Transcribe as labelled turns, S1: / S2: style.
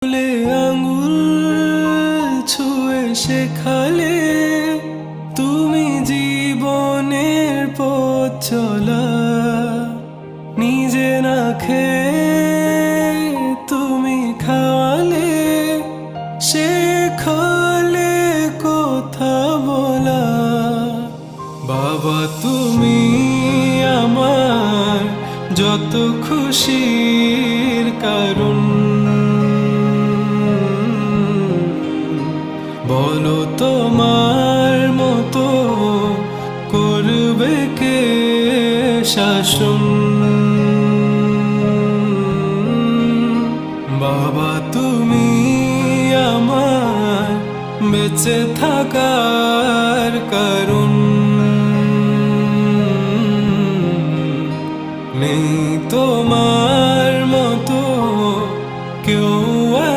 S1: ফুলে আঙুল ছুঁয়ে শেখালে তুমি জীবনের পথ চলা। নিজে না খেয়ে তুমি খাওয়ালে, শেখালে কথা বলা। বাবা তুমি আমার যত খুশির কারণ। বলো তোমার মতো করবে কে শাসন। বাবা তুমি আমার বেঁচে থাকার কারণ।